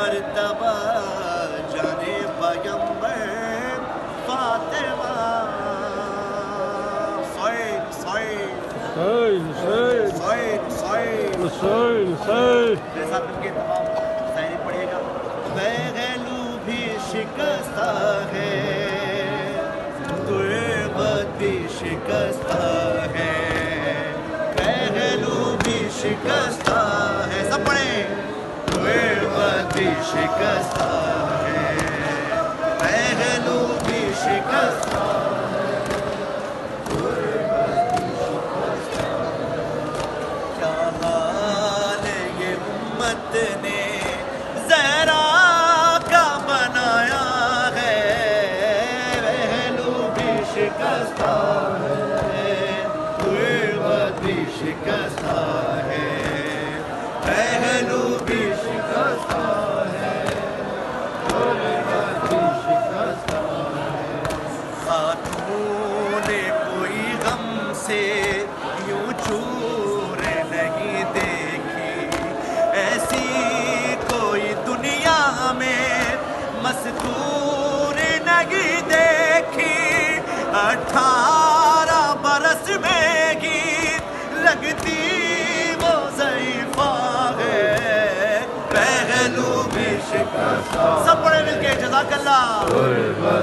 مرتبہ جانے پیغمبر فاطمہ میرے ساتھ مل کے تمام شاعری پڑھیے گا. پہلو بھی شکستہ ہے غربت بھی شکستہ ہے پہلو بھی شکستہ ہے سب پڑھیں غربت بھی شکستہ ہے پہلو بھی شکستہ نے زہرا کا بنایا ہے پہلو بھی شکستہ ہے غربت بھی شکستہ ہے پہلو بھی شکستہ ہے غربت بھی شکستہ ہے. خاتون کوئی غم سے یوں چور نہیں دیکھی ایسی کوئی دنیا میں مستور نہیں دیکھی 18 برس میں گیت لگتی وہ ضعیفہ ہے پہلو بھی شکستہ. سب پڑھے مل کے جزاک اللہ.